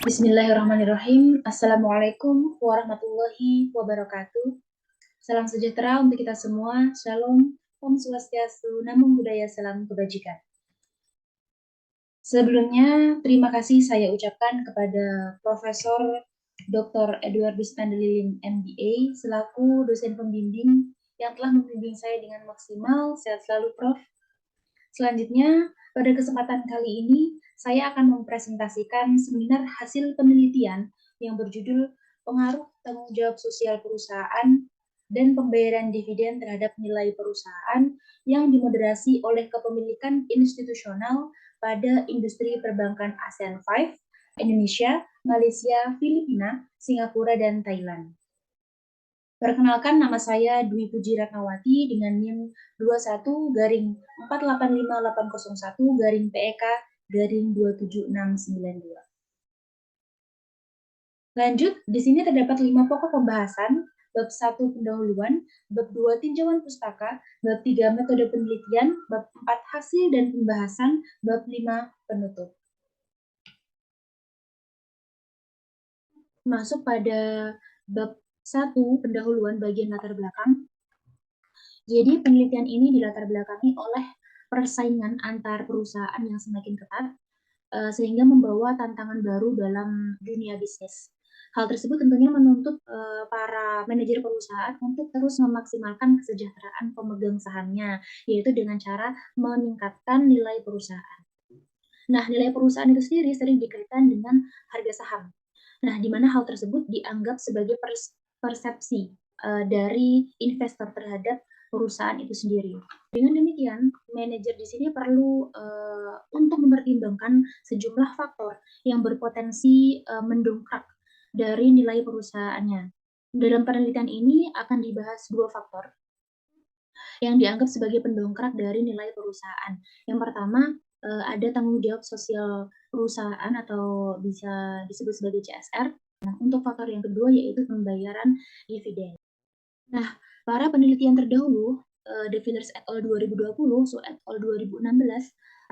Bismillahirrahmanirrahim. Assalamualaikum warahmatullahi wabarakatuh. Salam sejahtera untuk kita semua. Shalom, Om Swastiastu, Namo Buddhaya, salam kebajikan. Sebelumnya, terima kasih saya ucapkan kepada Profesor Dr. Edwardus Pandelilin, MBA, selaku dosen pembimbing yang telah membimbing saya dengan maksimal. Sehat selalu, Prof. Selanjutnya, pada kesempatan kali ini, saya akan mempresentasikan seminar hasil penelitian yang berjudul Pengaruh Tanggung Jawab Sosial Perusahaan dan Pembayaran Dividen Terhadap Nilai Perusahaan yang dimoderasi oleh Kepemilikan Institusional pada Industri Perbankan ASEAN 5, Indonesia, Malaysia, Filipina, Singapura, dan Thailand. Perkenalkan, nama saya Dwi Puji Ratnawati dengan NIM 21-485801-PEK-27692. Lanjut, di sini terdapat 5 pokok pembahasan, bab 1 pendahuluan, bab 2 tinjauan pustaka, bab 3 metode penelitian, bab 4 hasil dan pembahasan, bab 5 penutup. Masuk pada bab 1 pendahuluan bagian latar belakang. Jadi penelitian ini dilatar belakangi oleh persaingan antar perusahaan yang semakin ketat, sehingga membawa tantangan baru dalam dunia bisnis. Hal tersebut tentunya menuntut para manajer perusahaan untuk terus memaksimalkan kesejahteraan pemegang sahamnya, yaitu dengan cara meningkatkan nilai perusahaan. Nah, nilai perusahaan itu sendiri sering dikaitkan dengan harga saham. Nah, di mana hal tersebut dianggap sebagai persepsi dari investor terhadap perusahaan itu sendiri. Dengan demikian, manajer di sini perlu untuk mempertimbangkan sejumlah faktor yang berpotensi mendongkrak dari nilai perusahaannya. Dalam penelitian ini akan dibahas 2 faktor yang dianggap sebagai pendongkrak dari nilai perusahaan. Yang pertama, ada tanggung jawab sosial perusahaan atau bisa disebut sebagai CSR. Nah, untuk faktor yang kedua yaitu pembayaran dividen. Nah, para penelitian terdahulu, De Villers et al. 2020, Su et al. 2016,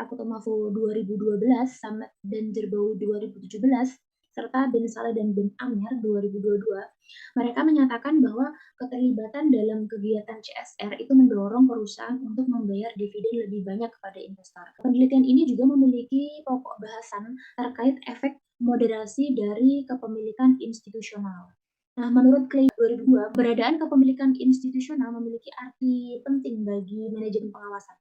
Rakutomavo 2012, Samet dan Jerbawi 2017, serta Ben Saleh dan Ben Amer 2022, mereka menyatakan bahwa keterlibatan dalam kegiatan CSR itu mendorong perusahaan untuk membayar dividen lebih banyak kepada investor. Penelitian ini juga memiliki pokok bahasan terkait efek moderasi dari kepemilikan institusional. Nah, menurut Clay 2002, keberadaan kepemilikan institusional memiliki arti penting bagi manajemen pengawasan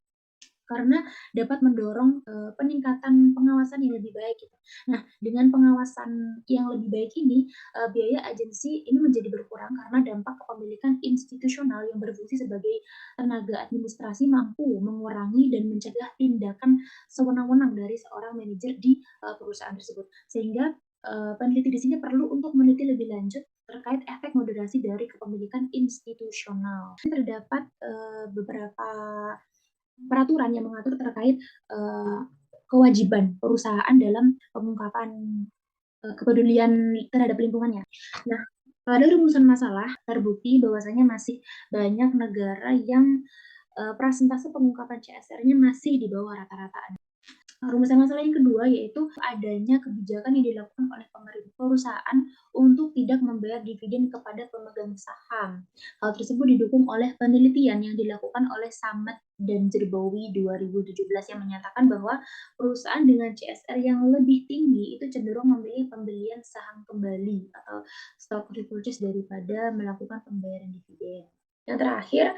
karena dapat mendorong peningkatan pengawasan yang lebih baik gitu. Nah, dengan pengawasan yang lebih baik ini, biaya agensi ini menjadi berkurang karena dampak kepemilikan institusional yang berfungsi sebagai tenaga administrasi mampu mengurangi dan mencegah tindakan sewenang-wenang dari seorang manajer di perusahaan tersebut. Sehingga peneliti di sini perlu untuk meneliti lebih lanjut terkait efek moderasi dari kepemilikan institusional. Terdapat beberapa peraturan yang mengatur terkait kewajiban perusahaan dalam pengungkapan kepedulian terhadap lingkungannya. Nah, pada rumusan masalah terbukti bahwasanya masih banyak negara yang persentase pengungkapan CSR-nya masih di bawah rata-rata. Rumusan masalah yang kedua yaitu adanya kebijakan yang dilakukan oleh pemerintah perusahaan untuk tidak membayar dividen kepada pemegang saham. Hal tersebut didukung oleh penelitian yang dilakukan oleh Samet dan Jerbawi 2017 yang menyatakan bahwa perusahaan dengan CSR yang lebih tinggi itu cenderung memilih pembelian saham kembali atau stock repurchase daripada melakukan pembayaran dividen. Yang terakhir,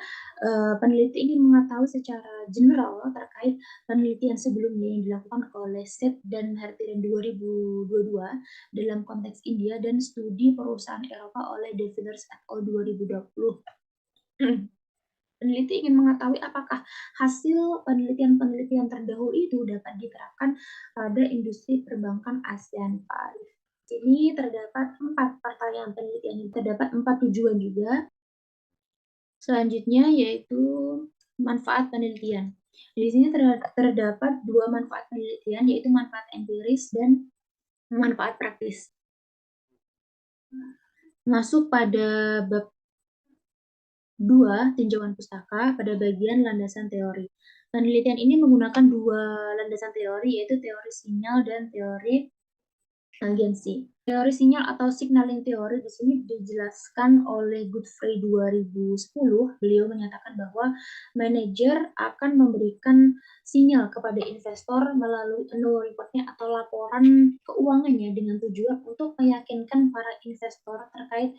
peneliti ingin mengetahui secara general terkait penelitian sebelumnya yang dilakukan oleh Seth dan Hertiren 2022 dalam konteks India dan studi perusahaan Eropa oleh De Villers et al. 2020. Peneliti ingin mengetahui apakah hasil penelitian-penelitian terdahulu itu dapat diterapkan pada industri perbankan ASEAN 5. Ini terdapat 4 pertanyaan penelitian, terdapat 4 tujuan juga. Selanjutnya yaitu manfaat penelitian. Di sini terdapat 2 manfaat penelitian, yaitu manfaat empiris dan manfaat praktis. Masuk pada bab 2, tinjauan pustaka, pada bagian landasan teori. Penelitian ini menggunakan 2 landasan teori, yaitu teori sinyal dan teori agensi. Teori sinyal atau signaling teori di sini dijelaskan oleh Godfrey 2010. Beliau menyatakan bahwa manajer akan memberikan sinyal kepada investor melalui annual report-nya atau laporan keuangannya dengan tujuan untuk meyakinkan para investor terkait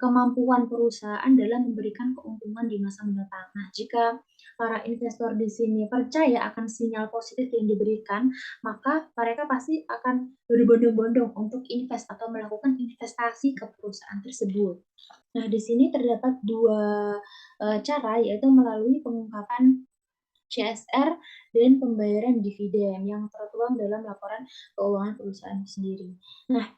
kemampuan perusahaan dalam memberikan keuntungan di masa mendatang. Nah, jika para investor di sini percaya akan sinyal positif yang diberikan, maka mereka pasti akan berbondong-bondong untuk invest atau melakukan investasi ke perusahaan tersebut. Nah, di sini terdapat dua cara, yaitu melalui pengungkapan CSR dan pembayaran dividen yang tertuang dalam laporan keuangan perusahaan sendiri. Nah,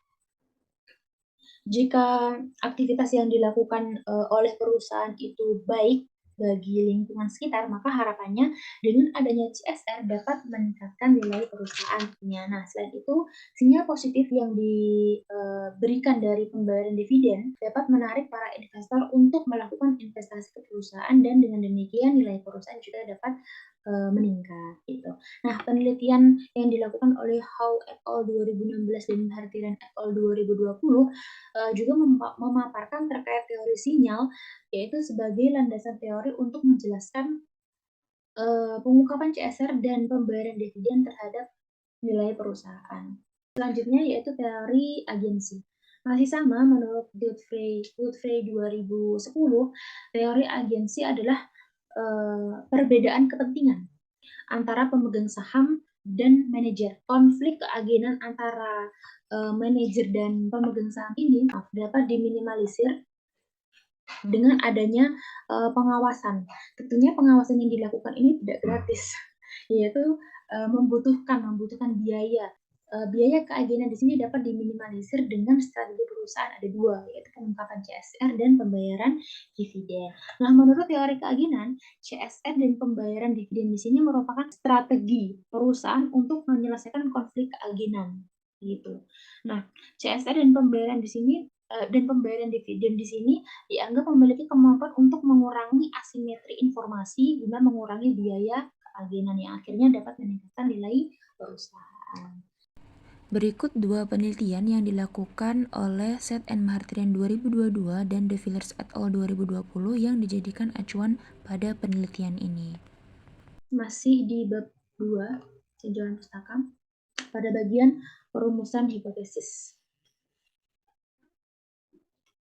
jika aktivitas yang dilakukan oleh perusahaan itu baik bagi lingkungan sekitar, maka harapannya dengan adanya CSR dapat meningkatkan nilai perusahaannya. Nah, selain itu, sinyal positif yang diberikan dari pembayaran dividen dapat menarik para investor untuk melakukan investasi ke perusahaan dan dengan demikian nilai perusahaan juga dapat meningkat gitu. Nah, penelitian yang dilakukan oleh Howe et al. 2016 dan Hartiran et al. 2020 juga memaparkan terkait teori sinyal, yaitu sebagai landasan teori untuk menjelaskan pengungkapan CSR dan pembayaran dividen terhadap nilai perusahaan. Selanjutnya yaitu teori agensi. Masih sama, menurut Godfrey 2010, teori agensi adalah perbedaan kepentingan antara pemegang saham dan manajer. Konflik keagenan antara manajer dan pemegang saham ini dapat diminimalisir dengan adanya pengawasan. Tentunya pengawasan yang dilakukan ini tidak gratis, yaitu membutuhkan biaya. Biaya keagenan di sini dapat diminimalisir dengan strategi perusahaan ada dua, yaitu pengungkapan CSR dan pembayaran dividen. Nah, menurut teori keagenan, CSR dan pembayaran dividen di sini merupakan strategi perusahaan untuk menyelesaikan konflik keagenan, gitu. Nah, CSR dan pembayaran di sini dan pembayaran dividen di sini dianggap memiliki kemampuan untuk mengurangi asimetri informasi guna mengurangi biaya keagenan yang akhirnya dapat meningkatkan nilai perusahaan. Berikut dua penelitian yang dilakukan oleh Seth and Martin 2022 dan De Villers et al. 2020 yang dijadikan acuan pada penelitian ini. Masih di bab 2, tinjauan pustaka, pada bagian perumusan hipotesis.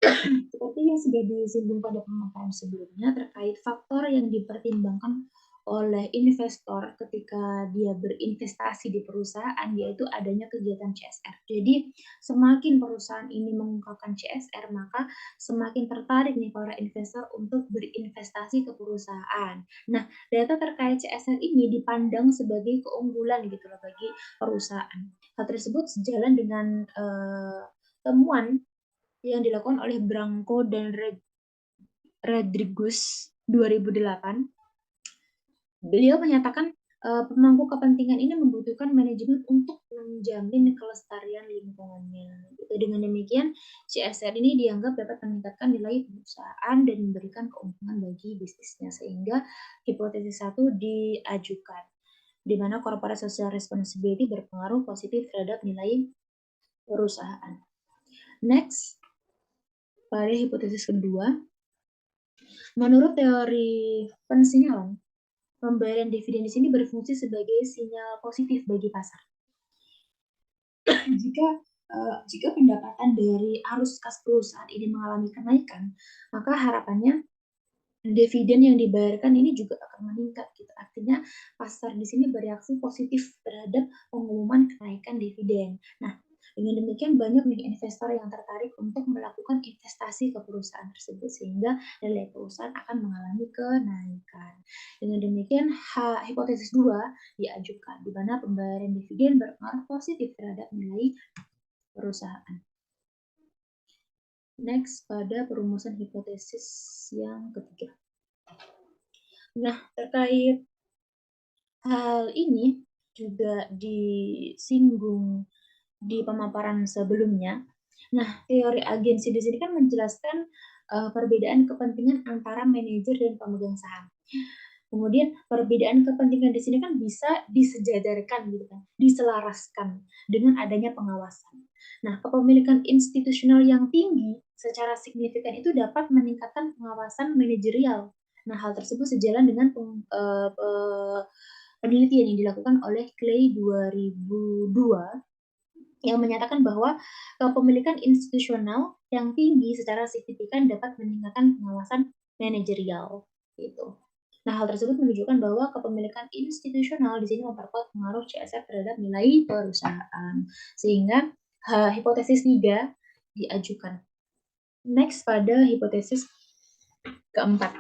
Seperti yang sudah disinggung pada pemaparan sebelumnya terkait faktor yang dipertimbangkan oleh investor ketika dia berinvestasi di perusahaan, yaitu adanya kegiatan CSR. Jadi semakin perusahaan ini mengungkapkan CSR, maka semakin tertarik nih para investor untuk berinvestasi ke perusahaan. Nah, data terkait CSR ini dipandang sebagai keunggulan gitu loh bagi perusahaan. Hal tersebut sejalan dengan temuan yang dilakukan oleh Branco dan Rodriguez 2008. Beliau menyatakan pemangku kepentingan ini membutuhkan manajemen untuk menjamin kelestarian lingkungannya. Dengan demikian, CSR ini dianggap dapat meningkatkan nilai perusahaan dan memberikan keuntungan bagi bisnisnya, sehingga hipotesis 1 diajukan, di mana corporate social responsibility berpengaruh positif terhadap nilai perusahaan. Next, pada hipotesis kedua, menurut teori pensinyalan, pembayaran dividen di sini berfungsi sebagai sinyal positif bagi pasar. Jika pendapatan dari arus kas perusahaan ini mengalami kenaikan, maka harapannya dividen yang dibayarkan ini juga akan meningkat gitu. Artinya pasar di sini bereaksi positif terhadap pengumuman kenaikan dividen. Nah, dengan demikian banyak nih investor yang tertarik untuk melakukan investasi ke perusahaan tersebut sehingga nilai perusahaan akan mengalami kenaikan. Dengan demikian hipotesis 2 diajukan di mana pembayaran dividen berpengaruh positif terhadap nilai perusahaan. Next, pada perumusan hipotesis yang ketiga. Nah, terkait hal ini juga disinggung di pemaparan sebelumnya. Nah, teori agensi di sini kan menjelaskan perbedaan kepentingan antara manajer dan pemegang saham. Kemudian perbedaan kepentingan di sini kan bisa disejajarkan gitu kan, diselaraskan dengan adanya pengawasan. Nah, kepemilikan institusional yang tinggi secara signifikan itu dapat meningkatkan pengawasan manajerial. Nah, hal tersebut sejalan dengan penelitian yang dilakukan oleh Clay 2002 yang menyatakan bahwa kepemilikan institusional yang tinggi secara signifikan dapat meningkatkan pengawasan manajerial gitu. Nah, hal tersebut menunjukkan bahwa kepemilikan institusional di sini memperkuat pengaruh CSR terhadap nilai perusahaan. Sehingga hipotesis 3 diajukan. Next pada hipotesis keempat.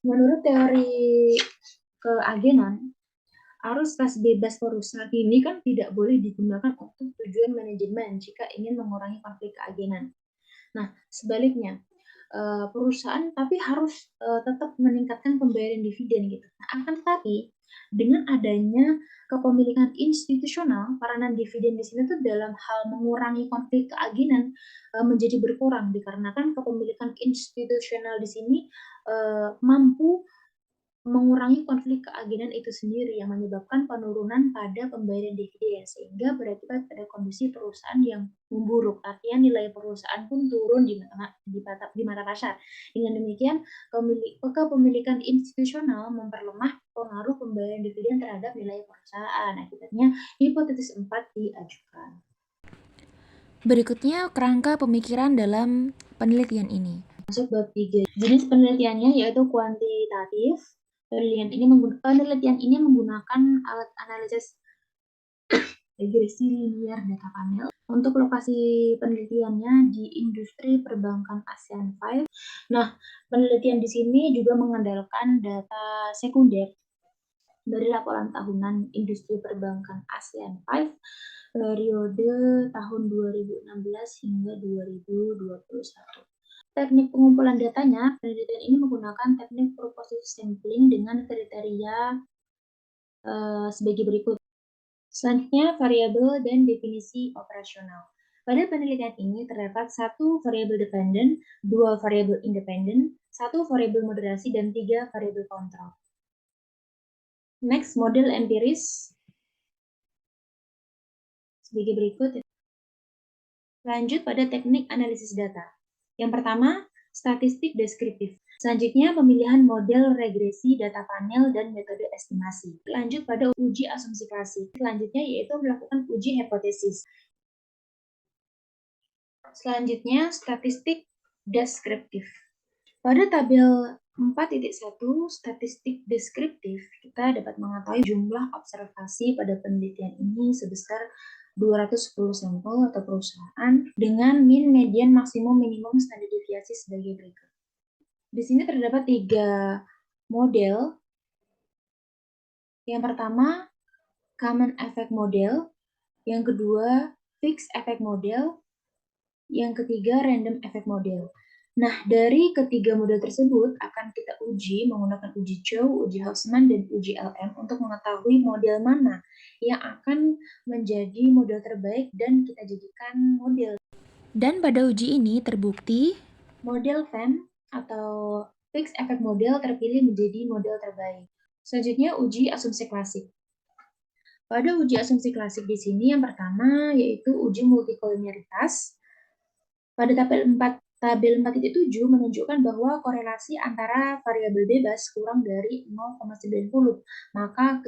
Menurut teori keagenan, arus kas bebas perusahaan ini kan tidak boleh digunakan untuk tujuan manajemen jika ingin mengurangi konflik keagenan. Nah, sebaliknya, perusahaan tapi harus tetap meningkatkan pembayaran dividen gitu. Nah, akan tetapi dengan adanya kepemilikan institusional, peranan dividen di sini tuh dalam hal mengurangi konflik keagenan menjadi berkurang dikarenakan kepemilikan institusional di sini mampu mengurangi konflik keagenan itu sendiri yang menyebabkan penurunan pada pembayaran dividen sehingga berakibat pada kondisi perusahaan yang memburuk. Artinya nilai perusahaan pun turun di mata pasar. Dengan demikian, kepemilikan institusional memperlemah pengaruh pembayaran dividen terhadap nilai perusahaan. Akibatnya, hipotesis 4 diajukan. Berikutnya, kerangka pemikiran dalam penelitian ini. Masuk bab 3. Jenis penelitiannya yaitu kuantitatif. Penelitian ini menggunakan alat analisis regresi linear data panel. Untuk lokasi penelitiannya di industri perbankan ASEAN 5. Nah, penelitian di sini juga mengandalkan data sekunder dari laporan tahunan industri perbankan ASEAN 5 periode tahun 2016 hingga 2021. Teknik pengumpulan datanya, penelitian ini menggunakan teknik purposive sampling dengan kriteria sebagai berikut. Selanjutnya, variabel dan definisi operasional. Pada penelitian ini terdapat 1 variabel dependen, 2 variabel independen, 1 variabel moderasi, dan 3 variabel kontrol. Next, model empiris sebagai berikut. Lanjut pada teknik analisis data. Yang pertama, statistik deskriptif. Selanjutnya, pemilihan model regresi data panel dan metode estimasi. Lanjut pada uji asumsi klasik. Selanjutnya yaitu melakukan uji hipotesis. Selanjutnya, statistik deskriptif. Pada tabel 4.1 statistik deskriptif, kita dapat mengetahui jumlah observasi pada penelitian ini sebesar 210 sampel atau perusahaan dengan min, median, maksimum, minimum, standar deviasi sebagai berikut. Di sini terdapat 3 model. Yang pertama, common effect model. Yang kedua, fixed effect model. Yang ketiga, random effect model. Nah, dari ketiga model tersebut akan kita uji menggunakan uji Chow, uji Hausman, dan uji LM untuk mengetahui model mana yang akan menjadi model terbaik dan kita jadikan model. Dan pada uji ini terbukti model FEM atau fixed effect model terpilih menjadi model terbaik. Selanjutnya uji asumsi klasik. Pada uji asumsi klasik di sini yang pertama yaitu uji multikolinialitas. Pada tabel 4.7 menunjukkan bahwa korelasi antara variabel bebas kurang dari 0,90, maka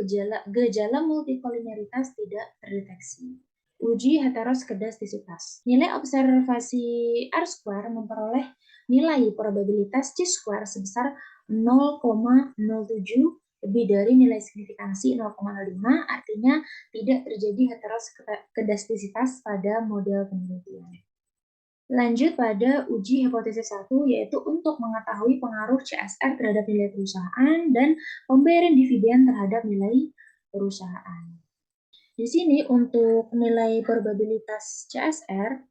gejala multikolinialitas tidak terdeteksi. Uji heteroskedastisitas. Nilai observasi R-square memperoleh nilai probabilitas C-square sebesar 0,07 lebih dari nilai signifikansi 0,05, artinya tidak terjadi heteroskedastisitas pada model penelitian. Lanjut pada uji hipotesis 1, yaitu untuk mengetahui pengaruh CSR terhadap nilai perusahaan dan pembayaran dividen terhadap nilai perusahaan. Di sini untuk nilai probabilitas CSR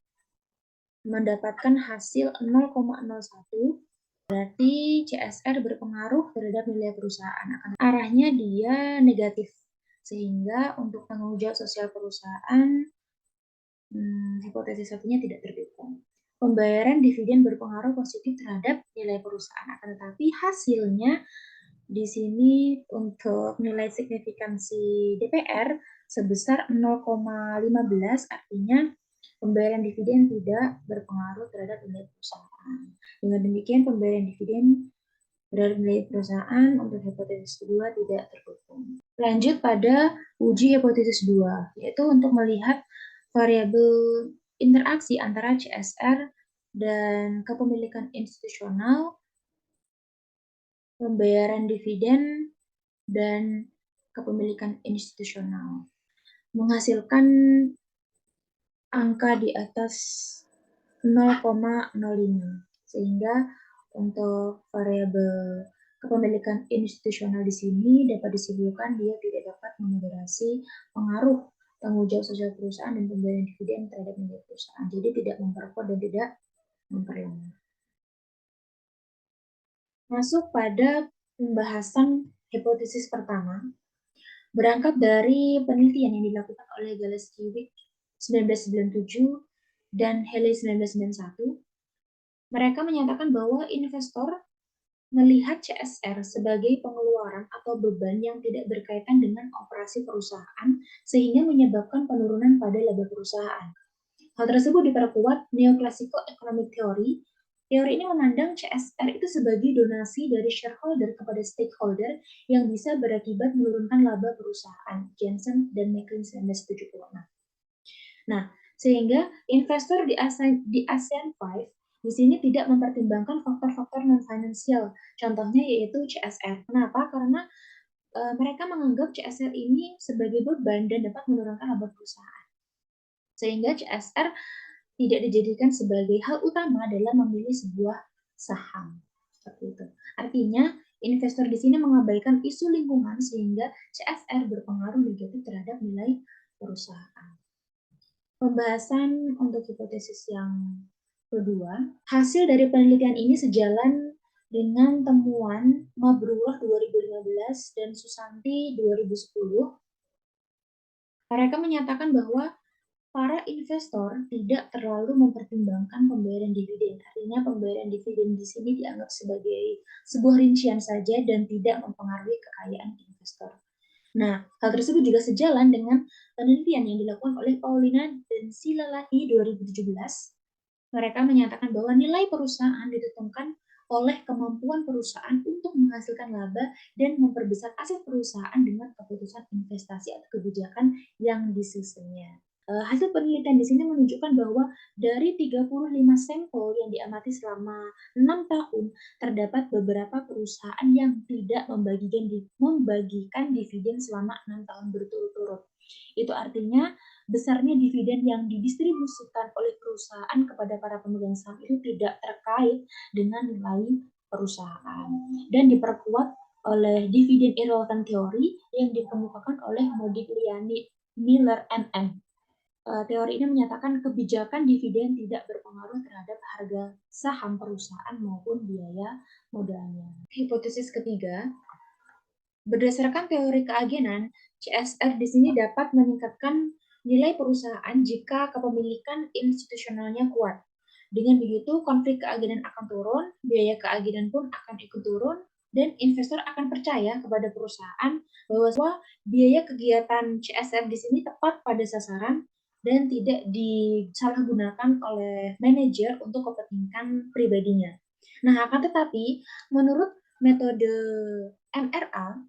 mendapatkan hasil 0,01, berarti CSR berpengaruh terhadap nilai perusahaan. Arahnya dia negatif, sehingga untuk tanggung jawab sosial perusahaan hipotesis satunya tidak terdukung. Pembayaran dividen berpengaruh positif terhadap nilai perusahaan, akan tetapi hasilnya Di sini untuk nilai signifikansi DPR sebesar 0,15, artinya pembayaran dividen tidak berpengaruh terhadap nilai perusahaan. Dengan demikian, pembayaran dividen terhadap nilai perusahaan untuk hipotesis kedua tidak terdukung. Lanjut pada uji hipotesis 2, yaitu untuk melihat variabel interaksi antara CSR dan kepemilikan institusional, pembayaran dividen, dan kepemilikan institusional, menghasilkan angka di atas 0,05, sehingga untuk variabel kepemilikan institusional di sini dapat disimpulkan dia tidak dapat memoderasi pengaruh tanggung jawab sosial perusahaan dan pembayaran dividen terhadap nilai perusahaan. Jadi tidak memperkuat dan tidak memperlemah. Masuk pada pembahasan hipotesis pertama, berangkat dari penelitian yang dilakukan oleh Galeskiewicz 1997 dan Haley 1991, mereka menyatakan bahwa investor melihat CSR sebagai pengeluaran atau beban yang tidak berkaitan dengan operasi perusahaan sehingga menyebabkan penurunan pada laba perusahaan. Hal tersebut diperkuat neoclassical economic theory. Teori ini memandang CSR itu sebagai donasi dari shareholder kepada stakeholder yang bisa berakibat menurunkan laba perusahaan. Jensen dan McLean 1976. Nah, sehingga investor di ASEAN 5 di sini tidak mempertimbangkan faktor-faktor non-finansial. Contohnya yaitu CSR. Kenapa? Karena mereka menganggap CSR ini sebagai beban dan dapat menurunkan laba perusahaan. Sehingga CSR tidak dijadikan sebagai hal utama dalam memilih sebuah saham. Seperti itu. Artinya, investor di sini mengabaikan isu lingkungan sehingga CSR berpengaruh negatif terhadap nilai perusahaan. Pembahasan untuk hipotesis yang kedua, hasil dari penelitian ini sejalan dengan temuan Mabrurah 2015 dan Susanti 2010. Mereka menyatakan bahwa para investor tidak terlalu mempertimbangkan pembayaran dividen. Artinya pembayaran dividen di sini dianggap sebagai sebuah rincian saja dan tidak mempengaruhi kekayaan investor. Nah, hal tersebut juga sejalan dengan penelitian yang dilakukan oleh Paulina dan Silalahi 2017. Mereka menyatakan bahwa nilai perusahaan ditentukan oleh kemampuan perusahaan untuk menghasilkan laba dan memperbesar aset perusahaan dengan keputusan investasi atau kebijakan yang disusunnya. Hasil penelitian di sini menunjukkan bahwa dari 35 sampel yang diamati selama 6 tahun, terdapat beberapa perusahaan yang tidak membagikan dividen selama 6 tahun berturut-turut. Itu artinya besarnya dividen yang didistribusikan oleh perusahaan kepada para pemegang saham itu tidak terkait dengan nilai perusahaan dan diperkuat oleh dividen irrelevant theory yang dikemukakan oleh Modigliani, Miller, MM. Teori ini menyatakan kebijakan dividen tidak berpengaruh terhadap harga saham perusahaan maupun biaya modalnya. Hipotesis ketiga, berdasarkan teori keagenan, CSR di sini dapat meningkatkan nilai perusahaan jika kepemilikan institusionalnya kuat. Dengan begitu, konflik keagenan akan turun, biaya keagenan pun akan ikut turun, dan investor akan percaya kepada perusahaan bahwa biaya kegiatan CSR di sini tepat pada sasaran dan tidak disalahgunakan oleh manajer untuk kepentingan pribadinya. Nah, akan tetapi, menurut metode MRA,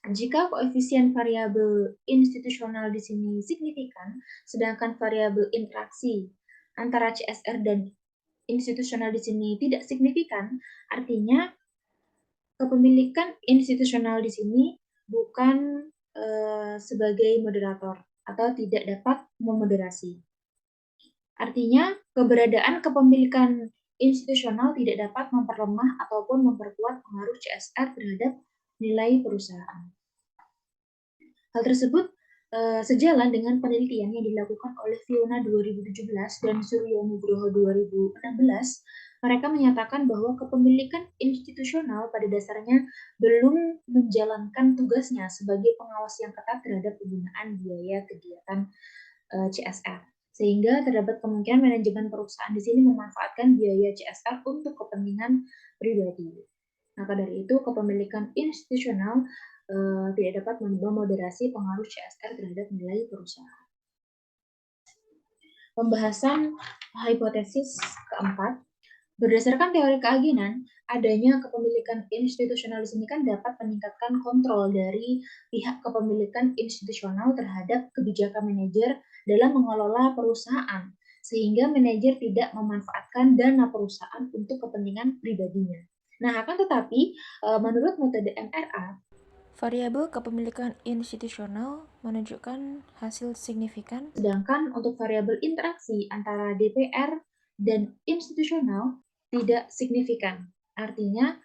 jika koefisien variabel institusional di sini signifikan, sedangkan variabel interaksi antara CSR dan institusional di sini tidak signifikan, artinya kepemilikan institusional di sini bukan sebagai moderator atau tidak dapat memoderasi. Artinya, keberadaan kepemilikan institusional tidak dapat memperlemah ataupun memperkuat pengaruh CSR terhadap nilai perusahaan. Hal tersebut sejalan dengan penelitian yang dilakukan oleh Fiona 2017 dan Suryo Nugroho 2016. Mereka menyatakan bahwa kepemilikan institusional pada dasarnya belum menjalankan tugasnya sebagai pengawas yang ketat terhadap penggunaan biaya kegiatan CSR. Sehingga terdapat kemungkinan manajemen perusahaan di sini memanfaatkan biaya CSR untuk kepentingan pribadi. Maka dari itu, kepemilikan institusional tidak dapat memoderasi pengaruh CSR terhadap nilai perusahaan. Pembahasan hipotesis keempat, berdasarkan teori keagenan, adanya kepemilikan institusional di sini kan dapat meningkatkan kontrol dari pihak kepemilikan institusional terhadap kebijakan manajer dalam mengelola perusahaan, sehingga manajer tidak memanfaatkan dana perusahaan untuk kepentingan pribadinya. Nah, akan tetapi, menurut metode MRA, variabel kepemilikan institusional menunjukkan hasil signifikan. Sedangkan untuk variabel interaksi antara DPR dan institusional tidak signifikan. Artinya,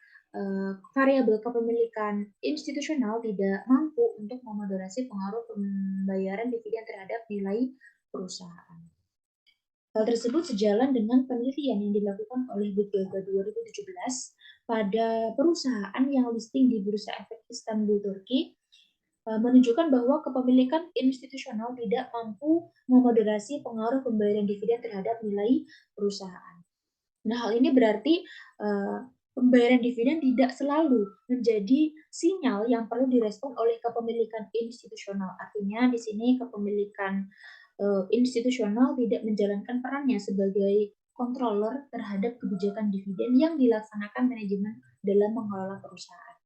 variabel kepemilikan institusional tidak mampu untuk memoderasi pengaruh pembayaran dividen terhadap nilai perusahaan. Hal tersebut sejalan dengan penelitian yang dilakukan oleh Budgaga 2017 pada perusahaan yang listing di Bursa Efek Istanbul, Turki, menunjukkan bahwa kepemilikan institusional tidak mampu memoderasi pengaruh pembayaran dividen terhadap nilai perusahaan. Nah, hal ini berarti pembayaran dividen tidak selalu menjadi sinyal yang perlu direspon oleh kepemilikan institusional. Artinya di sini kepemilikan institusional tidak menjalankan perannya sebagai controller terhadap kebijakan dividen yang dilaksanakan manajemen dalam mengelola perusahaan.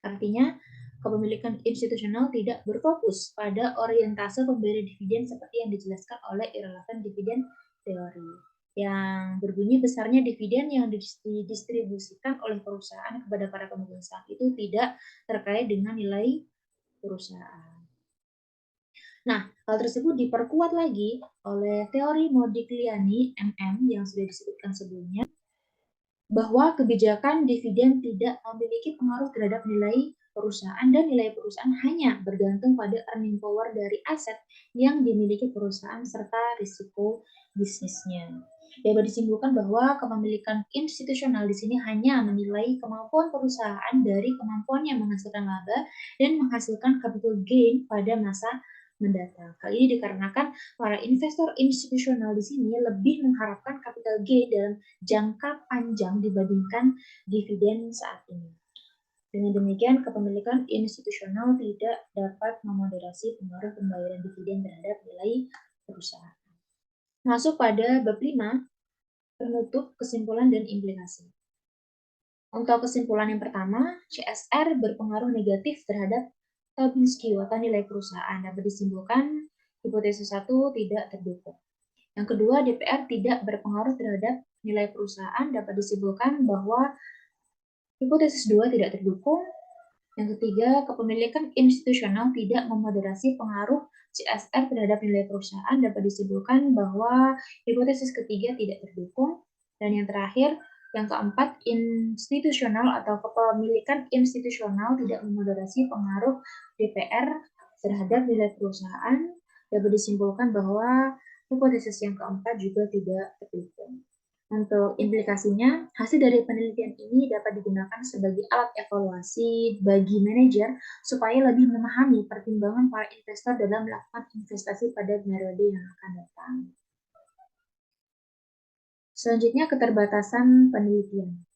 Artinya, kepemilikan institusional tidak berfokus pada orientase pembayaran dividen seperti yang dijelaskan oleh irrelevant dividend theory, yang berbunyi besarnya dividen yang didistribusikan oleh perusahaan kepada para pemegang saham itu tidak terkait dengan nilai perusahaan. Nah, hal tersebut diperkuat lagi oleh teori Modigliani MM yang sudah disebutkan sebelumnya, bahwa kebijakan dividen tidak memiliki pengaruh terhadap nilai perusahaan dan nilai perusahaan hanya bergantung pada earning power dari aset yang dimiliki perusahaan serta risiko bisnisnya. Dapat disimpulkan bahwa kepemilikan institusional di sini hanya menilai kemampuan perusahaan dari kemampuannya menghasilkan laba dan menghasilkan capital gain pada masa mendatang. Hal ini dikarenakan para investor institusional di sini lebih mengharapkan capital gain dalam jangka panjang dibandingkan dividen saat ini. Dengan demikian, kepemilikan institusional tidak dapat memoderasi pengaruh pembayaran dividen terhadap nilai perusahaan. Masuk pada bab 5, penutup, kesimpulan, dan implikasi. Untuk kesimpulan yang pertama, CSR berpengaruh negatif terhadap Tobin Skew atau nilai perusahaan. Dapat disimpulkan, hipotesis 1 tidak terdukung. Yang kedua, DPR tidak berpengaruh terhadap nilai perusahaan. Dapat disimpulkan bahwa hipotesis 2 tidak terdukung. Yang ketiga, kepemilikan institusional tidak memoderasi pengaruh CSR terhadap nilai perusahaan. Dapat disimpulkan bahwa hipotesis ketiga tidak terdukung. Dan yang terakhir, yang keempat, institusional atau kepemilikan institusional tidak memoderasi pengaruh DPR terhadap nilai perusahaan. Dapat disimpulkan bahwa hipotesis yang keempat juga tidak terdukung. Untuk implikasinya, hasil dari penelitian ini dapat digunakan sebagai alat evaluasi bagi manajer supaya lebih memahami pertimbangan para investor dalam melakukan investasi pada periode yang akan datang. Selanjutnya, keterbatasan penelitian.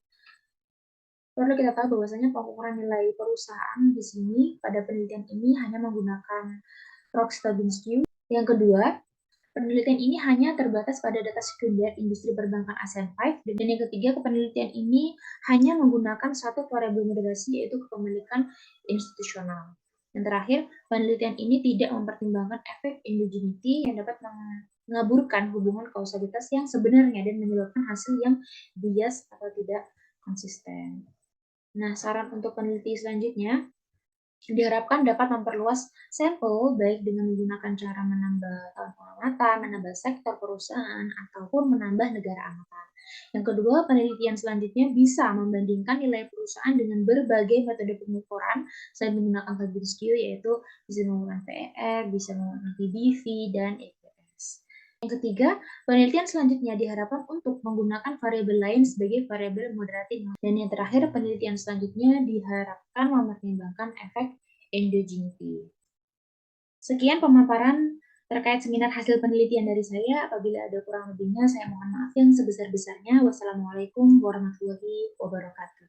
Perlu kita tahu bahwasanya pengukuran nilai perusahaan di sini pada penelitian ini hanya menggunakan Rokes-Tobin Skew. Yang kedua, penelitian ini hanya terbatas pada data sekunder industri perbankan ASEAN 5, dan yang ketiga, penelitian ini hanya menggunakan satu variabel moderasi, yaitu kepemilikan institusional. Yang terakhir, penelitian ini tidak mempertimbangkan efek endogeneity yang dapat mengaburkan hubungan kausalitas yang sebenarnya dan menyebabkan hasil yang bias atau tidak konsisten. Nah, saran untuk peneliti selanjutnya, diharapkan dapat memperluas sampel baik dengan menggunakan cara menambah tahun pengamatan, menambah sektor perusahaan, ataupun menambah negara amatan. Yang kedua, penelitian selanjutnya bisa membandingkan nilai perusahaan dengan berbagai metode pengukuran selain menggunakan Tobin Skew, yaitu bisa menggunakan PER, bisa menggunakan PBV, dan EPS. Yang ketiga, penelitian selanjutnya diharapkan untuk menggunakan variabel lain sebagai variabel moderating. Dan yang terakhir, penelitian selanjutnya diharapkan mempertimbangkan efek endogeneity. Sekian pemaparan terkait seminar hasil penelitian dari saya. Apabila ada kurang lebihnya, saya mohon maaf yang sebesar-besarnya. Wassalamualaikum warahmatullahi wabarakatuh.